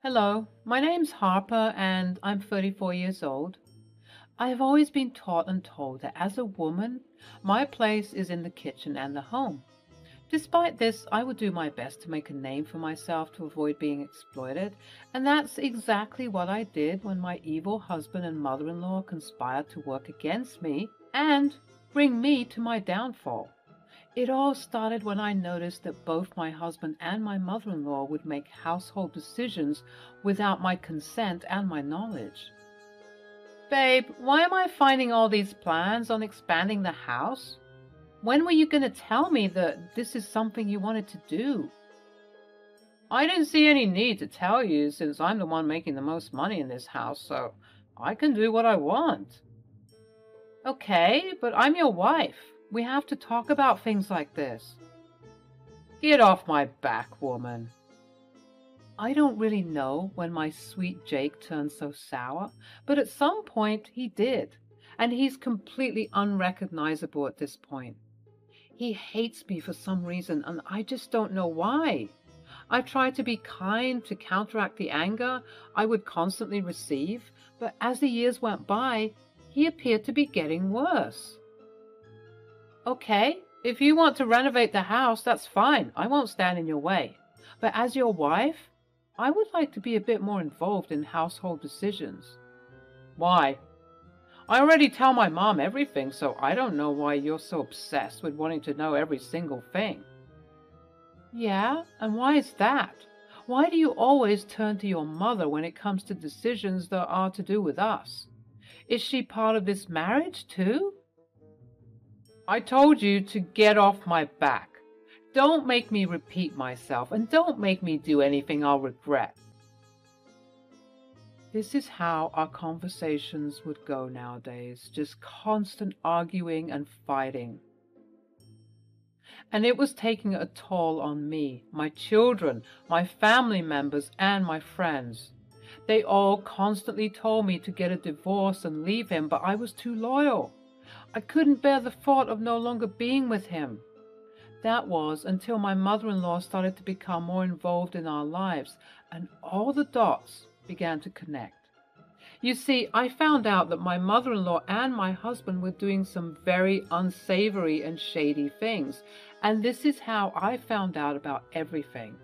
Hello, my name's Harper and I'm 34 years old. I have always been taught and told that as a woman, my place is in the kitchen and the home. Despite this, I would do my best to make a name for myself to avoid being exploited, and that's exactly what I did when my evil husband and mother-in-law conspired to work against me and bring me to my downfall. It all started when I noticed that both my husband and my mother-in-law would make household decisions without my consent and my knowledge. Babe, why am I finding all these plans on expanding the house? When were you going to tell me that this is something you wanted to do? I didn't see any need to tell you since I'm the one making the most money in this house, so I can do what I want. Okay, but I'm your wife. We have to talk about things like this. Get off my back, woman. I don't really know when my sweet Jake turned so sour, but at some point he did, and he's completely unrecognizable at this point. He hates me for some reason, and I just don't know why. I tried to be kind to counteract the anger I would constantly receive, but as the years went by, he appeared to be getting worse. Okay, if you want to renovate the house, that's fine. I won't stand in your way. But as your wife, I would like to be a bit more involved in household decisions. Why? I already tell my mom everything, so I don't know why you're so obsessed with wanting to know every single thing. Yeah, and why is that? Why do you always turn to your mother when it comes to decisions that are to do with us? Is she part of this marriage too? I told you to get off my back. Don't make me repeat myself, and don't make me do anything I'll regret. This is how our conversations would go nowadays, just constant arguing and fighting. And it was taking a toll on me, my children, my family members, and my friends. They all constantly told me to get a divorce and leave him, but I was too loyal. I couldn't bear the thought of no longer being with him. That was until my mother-in-law started to become more involved in our lives, and all the dots began to connect. You see, I found out that my mother-in-law and my husband were doing some very unsavory and shady things, and this is how I found out about everything.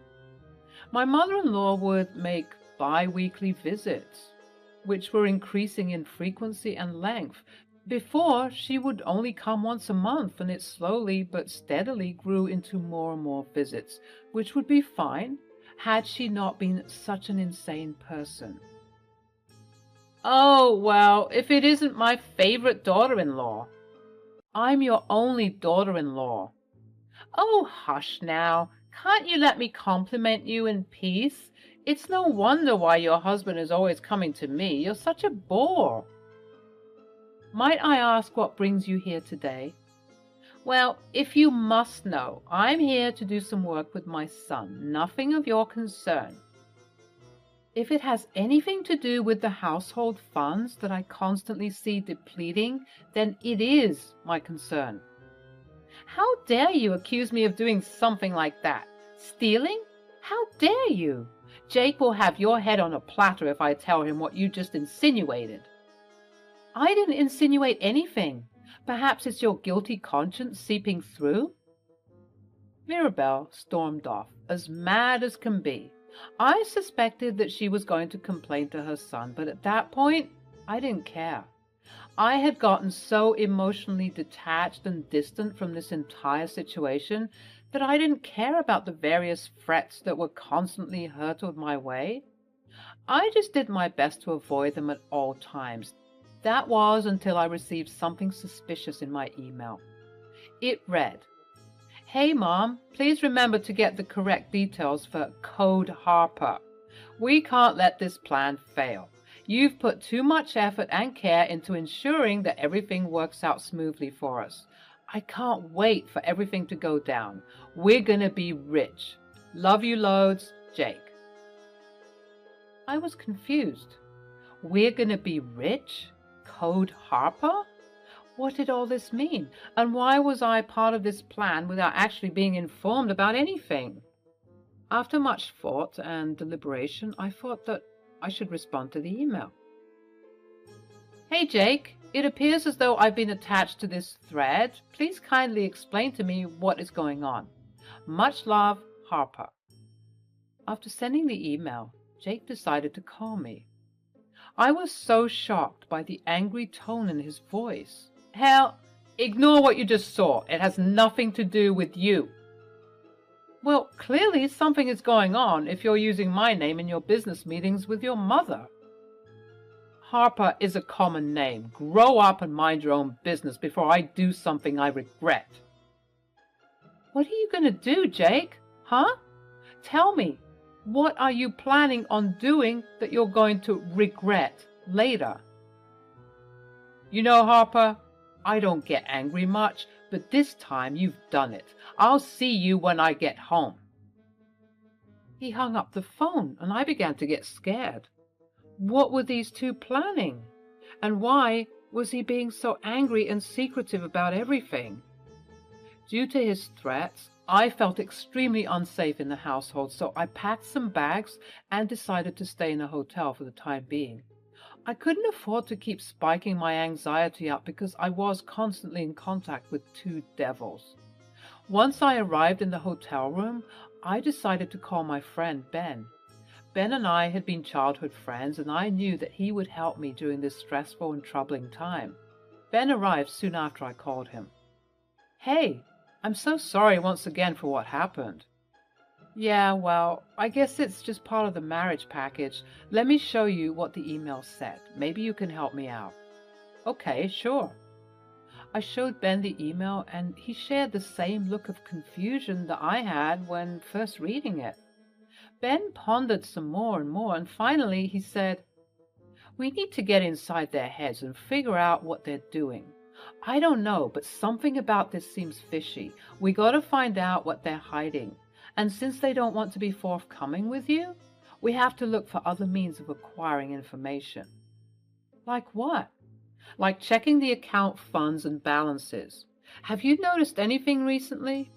My mother-in-law would make bi-weekly visits, which were increasing in frequency and length. Before, she would only come once a month, and it slowly but steadily grew into more and more visits, which would be fine had she not been such an insane person. Oh, well, if it isn't my favorite daughter-in-law. I'm your only daughter-in-law. Oh, hush now. Can't you let me compliment you in peace? It's no wonder why your husband is always coming to me. You're such a bore. Might I ask what brings you here today? Well, if you must know, I'm here to do some work with my son. Nothing of your concern. If it has anything to do with the household funds that I constantly see depleting, then it is my concern. How dare you accuse me of doing something like that? Stealing? How dare you? Jake will have your head on a platter if I tell him what you just insinuated. I didn't insinuate anything. Perhaps it's your guilty conscience seeping through? Mirabelle stormed off, as mad as can be. I suspected that she was going to complain to her son, but at that point, I didn't care. I had gotten so emotionally detached and distant from this entire situation that I didn't care about the various threats that were constantly hurtled my way. I just did my best to avoid them at all times. That was until I received something suspicious in my email. It read, "Hey Mom, please remember to get the correct details for Code Harper. We can't let this plan fail. You've put too much effort and care into ensuring that everything works out smoothly for us. I can't wait for everything to go down. We're gonna be rich. Love you loads, Jake." I was confused. We're gonna be rich? Code Harper? What did all this mean? And why was I part of this plan without actually being informed about anything? After much thought and deliberation, I thought that I should respond to the email. Hey Jake, it appears as though I've been attached to this thread. Please kindly explain to me what is going on. Much love, Harper. After sending the email, Jake decided to call me. I was so shocked by the angry tone in his voice. Hell, ignore what you just saw. It has nothing to do with you. Well, clearly something is going on if you're using my name in your business meetings with your mother. Harper is a common name. Grow up and mind your own business before I do something I regret. What are you going to do, Jake? Huh? Tell me, what are you planning on doing that you're going to regret later? You know, Harper, I don't get angry much, but this time you've done it. I'll see you when I get home. He hung up the phone, and I began to get scared. What were these two planning? And why was he being so angry and secretive about everything? Due to his threats, I felt extremely unsafe in the household, so I packed some bags and decided to stay in a hotel for the time being. I couldn't afford to keep spiking my anxiety up because I was constantly in contact with two devils. Once I arrived in the hotel room, I decided to call my friend Ben. Ben and I had been childhood friends, and I knew that he would help me during this stressful and troubling time. Ben arrived soon after I called him. Hey, I'm so sorry once again for what happened. Yeah, well, I guess it's just part of the marriage package. Let me show you what the email said. Maybe you can help me out. Okay, sure. I showed Ben the email, and he shared the same look of confusion that I had when first reading it. Ben pondered some more and more, and finally he said, "We need to get inside their heads and figure out what they're doing. I don't know, but something about this seems fishy. We gotta find out what they're hiding. And since they don't want to be forthcoming with you, we have to look for other means of acquiring information." Like what? Like checking the account funds and balances. Have you noticed anything recently?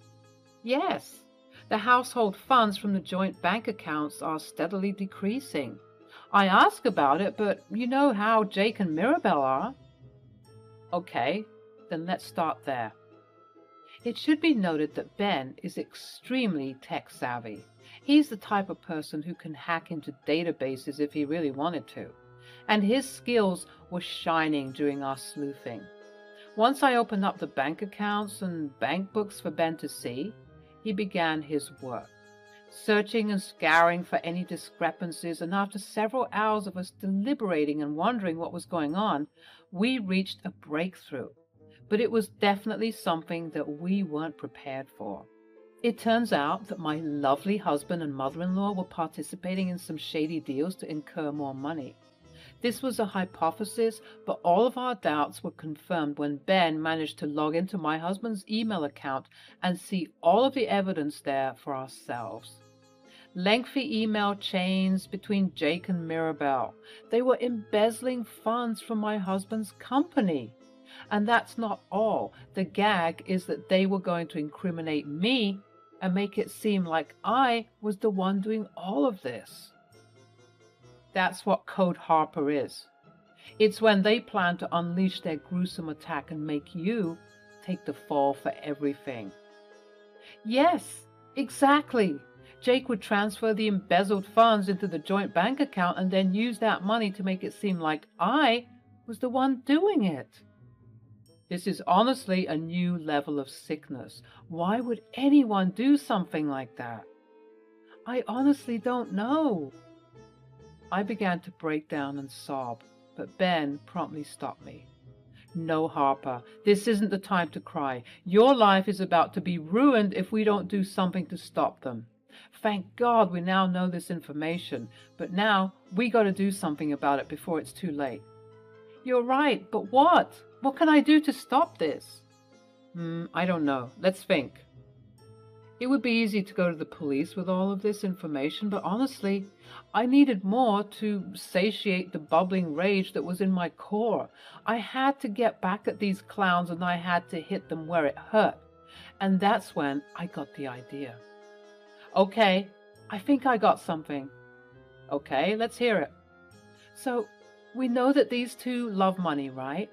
Yes. The household funds from the joint bank accounts are steadily decreasing. I ask about it, but you know how Jake and Mirabelle are. Okay, then let's start there. It should be noted that Ben is extremely tech-savvy. He's the type of person who can hack into databases if he really wanted to, and his skills were shining during our sleuthing. Once I opened up the bank accounts and bank books for Ben to see, he began his work, searching and scouring for any discrepancies, and after several hours of us deliberating and wondering what was going on, we reached a breakthrough. But it was definitely something that we weren't prepared for. It turns out that my lovely husband and mother-in-law were participating in some shady deals to incur more money. This was a hypothesis, but all of our doubts were confirmed when Ben managed to log into my husband's email account and see all of the evidence there for ourselves. Lengthy email chains between Jake and Mirabelle. They were embezzling funds from my husband's company. And that's not all. The gag is that they were going to incriminate me and make it seem like I was the one doing all of this. That's what Code Harper is. It's when they plan to unleash their gruesome attack and make you take the fall for everything. Yes, exactly. Jake would transfer the embezzled funds into the joint bank account and then use that money to make it seem like I was the one doing it. This is honestly a new level of sickness. Why would anyone do something like that? I honestly don't know. I began to break down and sob, but Ben promptly stopped me. No, Harper, this isn't the time to cry. Your life is about to be ruined if we don't do something to stop them. Thank God we now know this information, but now we got to do something about it before it's too late. You're right, but what? What can I do to stop this? I don't know. Let's think. It would be easy to go to the police with all of this information, but honestly, I needed more to satiate the bubbling rage that was in my core. I had to get back at these clowns, and I had to hit them where it hurt. And that's when I got the idea. Okay, I think I got something. Okay, let's hear it. So, we know that these two love money, right?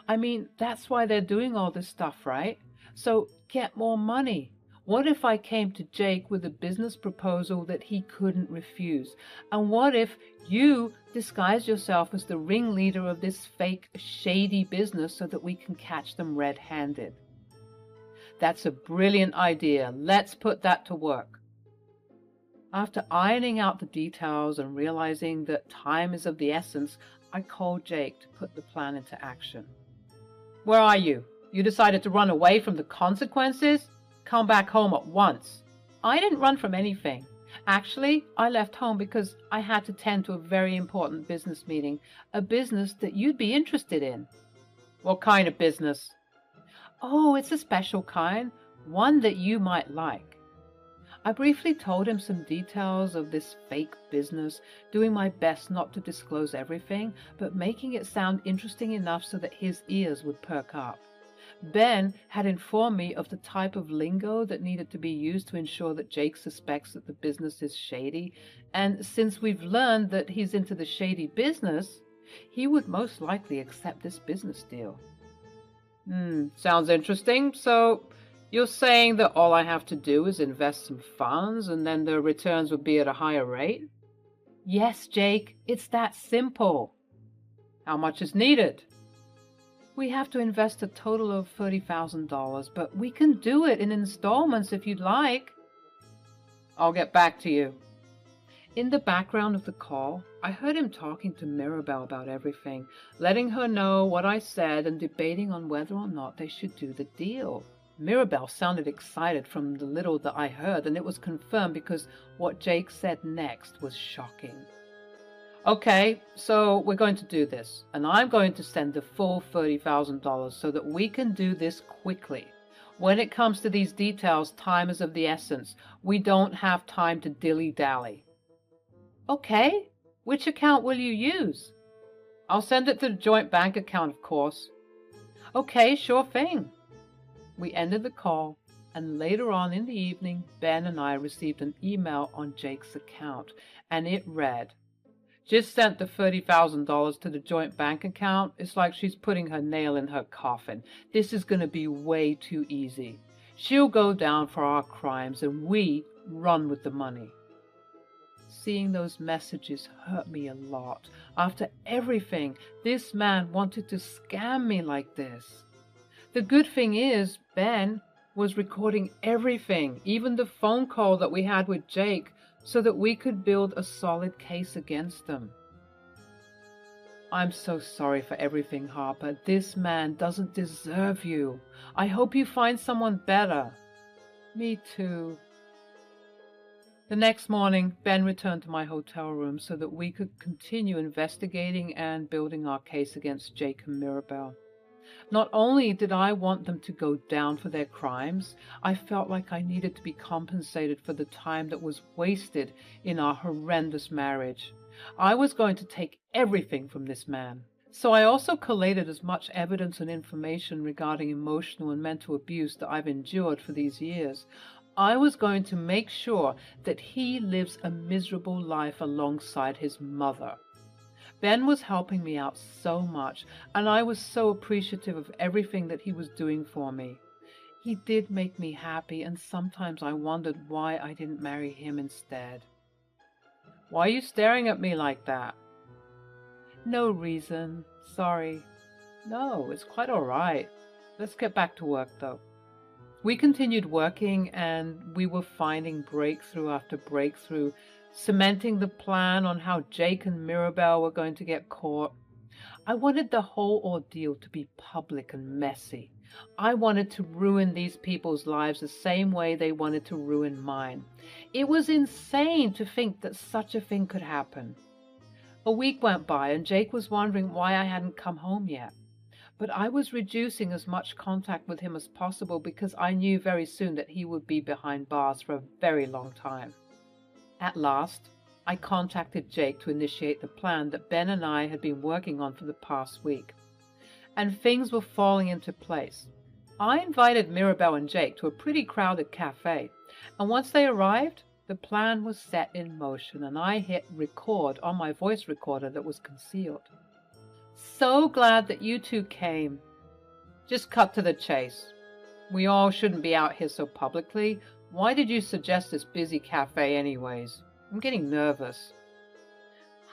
I mean, that's why they're doing all this stuff, right? So, get more money. What if I came to Jake with a business proposal that he couldn't refuse? And what if you disguise yourself as the ringleader of this fake, shady business so that we can catch them red-handed? That's a brilliant idea. Let's put that to work. After ironing out the details and realizing that time is of the essence, I called Jake to put the plan into action. Where are you? You decided to run away from the consequences? Come back home at once. I didn't run from anything. Actually, I left home because I had to tend to a very important business meeting, a business that you'd be interested in. What kind of business? Oh, it's a special kind, one that you might like. I briefly told him some details of this fake business, doing my best not to disclose everything, but making it sound interesting enough so that his ears would perk up. Ben had informed me of the type of lingo that needed to be used to ensure that Jake suspects that the business is shady, and since we've learned that he's into the shady business, he would most likely accept this business deal. Sounds interesting. So you're saying that all I have to do is invest some funds and then the returns would be at a higher rate? Yes, Jake, it's that simple. How much is needed? We have to invest a total of $30,000, but we can do it in installments if you'd like. I'll get back to you. In the background of the call, I heard him talking to Mirabelle about everything, letting her know what I said and debating on whether or not they should do the deal. Mirabelle sounded excited from the little that I heard, and it was confirmed because what Jake said next was shocking. Okay, so we're going to do this, and I'm going to send the full $30,000 so that we can do this quickly. When it comes to these details, time is of the essence. We don't have time to dilly-dally. Okay, which account will you use? I'll send it to the joint bank account, of course. Okay, sure thing. We ended the call, and later on in the evening, Ben and I received an email on Jake's account, and it read, "Just sent the $30,000 to the joint bank account. It's like she's putting her nail in her coffin. This is going to be way too easy. She'll go down for our crimes, and we run with the money." Seeing those messages hurt me a lot. After everything, this man wanted to scam me like this. The good thing is, Ben was recording everything, even the phone call that we had with Jake, so that we could build a solid case against them. I'm so sorry for everything, Harper. This man doesn't deserve you. I hope you find someone better. Me too. The next morning, Ben returned to my hotel room so that we could continue investigating and building our case against Jake and Mirabelle. Not only did I want them to go down for their crimes, I felt like I needed to be compensated for the time that was wasted in our horrendous marriage. I was going to take everything from this man. So I also collated as much evidence and information regarding emotional and mental abuse that I've endured for these years. I was going to make sure that he lives a miserable life alongside his mother. Ben was helping me out so much, and I was so appreciative of everything that he was doing for me. He did make me happy, and sometimes I wondered why I didn't marry him instead. Why are you staring at me like that? No reason. Sorry. No, it's quite all right. Let's get back to work, though. We continued working, and we were finding breakthrough after breakthrough, cementing the plan on how Jake and Mirabelle were going to get caught. I wanted the whole ordeal to be public and messy. I wanted to ruin these people's lives the same way they wanted to ruin mine. It was insane to think that such a thing could happen. A week went by, and Jake was wondering why I hadn't come home yet. But I was reducing as much contact with him as possible because I knew very soon that he would be behind bars for a very long time. At last, I contacted Jake to initiate the plan that Ben and I had been working on for the past week. And things were falling into place. I invited Mirabelle and Jake to a pretty crowded cafe, and once they arrived, The plan was set in motion, and I hit record on my voice recorder that was concealed. So glad that you two came. Just cut to the chase. We all shouldn't be out here so publicly. Why did you suggest this busy cafe anyways? I'm getting nervous.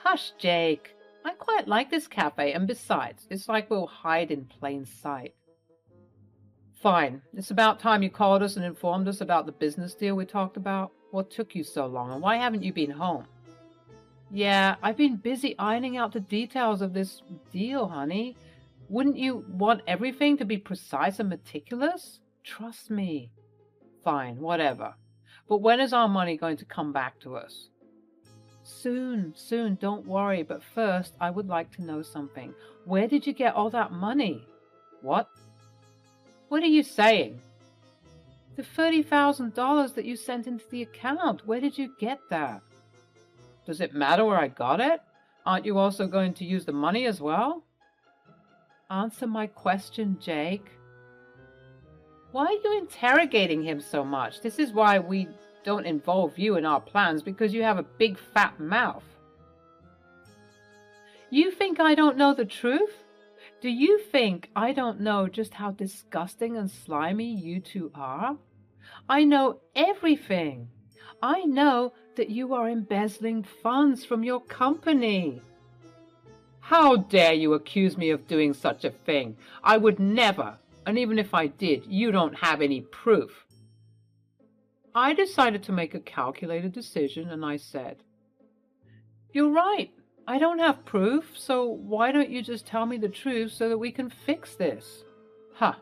Hush, Jake. I quite like this cafe, and besides, it's like we'll hide in plain sight. Fine. It's about time you called us and informed us about the business deal we talked about. What took you so long, and why haven't you been home? Yeah, I've been busy ironing out the details of this deal, honey. Wouldn't you want everything to be precise and meticulous? Trust me. Fine, whatever. But when is our money going to come back to us? Soon, don't worry. But first, I would like to know something. Where did you get all that money? What? What are you saying? The $30,000 that you sent into the account. Where did you get that? Does it matter where I got it? Aren't you also going to use the money as well? Answer my question, Jake. Why are you interrogating him so much? This is why we don't involve you in our plans, because you have a big fat mouth. You think I don't know the truth? Do you think I don't know just how disgusting and slimy you two are? I know everything. I know that you are embezzling funds from your company. How dare you accuse me of doing such a thing? I would never, and even if I did, you don't have any proof. I decided to make a calculated decision, and I said, You're right. I don't have proof, so why don't you just tell me the truth so that we can fix this? Huh.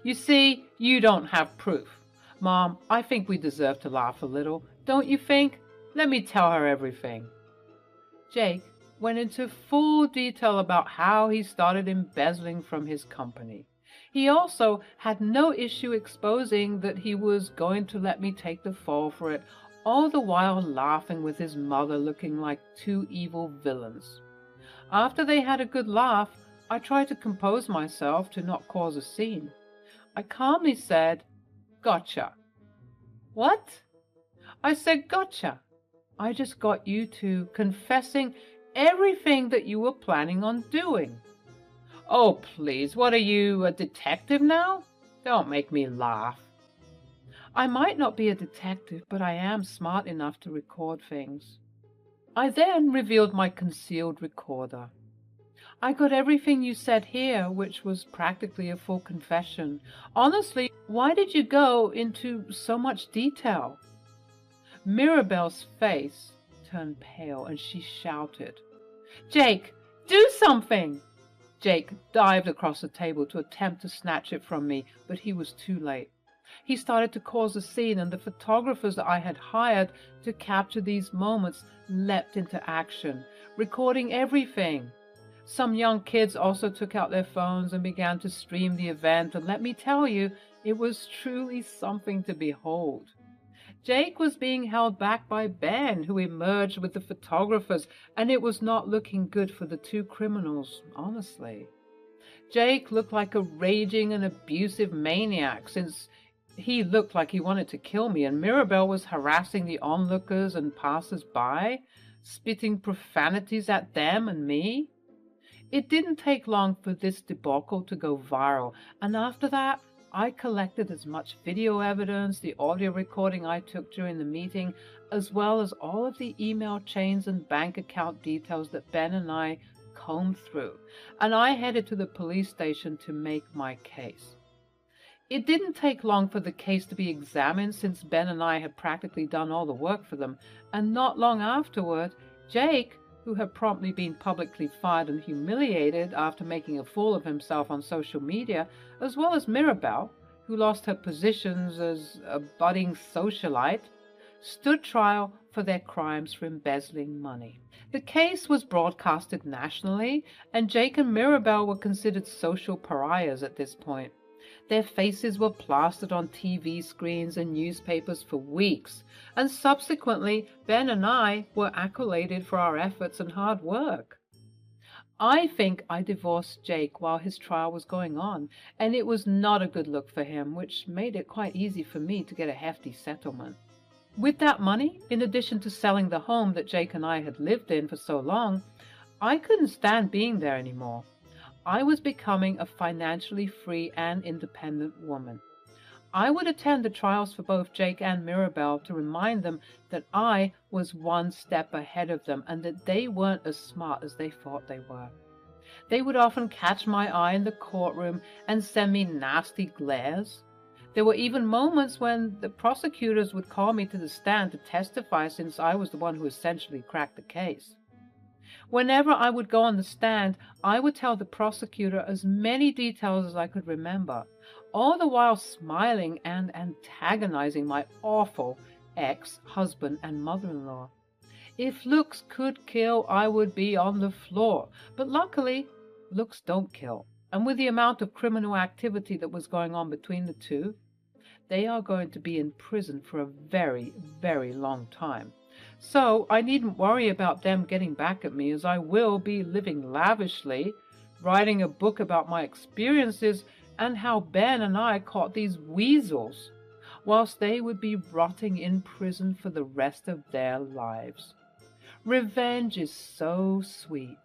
You see, you don't have proof. Mom, I think we deserve to laugh a little. Don't you think? Let me tell her everything. Jake went into full detail about how he started embezzling from his company. He also had no issue exposing that he was going to let me take the fall for it, all the while laughing with his mother looking like two evil villains. After they had a good laugh, I tried to compose myself to not cause a scene. I calmly said, Gotcha. What? I said, Gotcha. I just got you two confessing everything that you were planning on doing. Oh, please, what are you, a detective now? Don't make me laugh. I might not be a detective, but I am smart enough to record things. I then revealed my concealed recorder. I got everything you said here, which was practically a full confession. Honestly, why did you go into so much detail? Mirabelle's face turned pale and she shouted, Jake, do something! Jake dived across the table to attempt to snatch it from me, but he was too late. He started to cause a scene, and the photographers that I had hired to capture these moments leapt into action, recording everything. Some young kids also took out their phones and began to stream the event, and let me tell you, it was truly something to behold. Jake was being held back by Ben, who emerged with the photographers, and it was not looking good for the two criminals, honestly. Jake looked like a raging and abusive maniac, since he looked like he wanted to kill me, and Mirabelle was harassing the onlookers and passers-by, spitting profanities at them and me. It didn't take long for this debacle to go viral, and after that, I collected as much video evidence, the audio recording I took during the meeting, as well as all of the email chains and bank account details that Ben and I combed through, and I headed to the police station to make my case. It didn't take long for the case to be examined, since Ben and I had practically done all the work for them, and not long afterward, Jake, who had promptly been publicly fired and humiliated after making a fool of himself on social media, as well as Mirabelle, who lost her positions as a budding socialite, stood trial for their crimes for embezzling money. The case was broadcasted nationally, and Jake and Mirabelle were considered social pariahs at this point. Their faces were plastered on TV screens and newspapers for weeks, and subsequently Ben and I were accoladed for our efforts and hard work. I think I divorced Jake while his trial was going on, and it was not a good look for him, which made it quite easy for me to get a hefty settlement. With that money, in addition to selling the home that Jake and I had lived in for so long, I couldn't stand being there anymore. I was becoming a financially free and independent woman. I would attend the trials for both Jake and Mirabelle to remind them that I was one step ahead of them and that they weren't as smart as they thought they were. They would often catch my eye in the courtroom and send me nasty glares. There were even moments when the prosecutors would call me to the stand to testify, since I was the one who essentially cracked the case. Whenever I would go on the stand, I would tell the prosecutor as many details as I could remember, all the while smiling and antagonizing my awful ex-husband and mother-in-law. If looks could kill, I would be on the floor. But luckily, looks don't kill. And with the amount of criminal activity that was going on between the two, they are going to be in prison for a very, very long time. So I needn't worry about them getting back at me, as I will be living lavishly, writing a book about my experiences and how Ben and I caught these weasels, whilst they would be rotting in prison for the rest of their lives. Revenge is so sweet.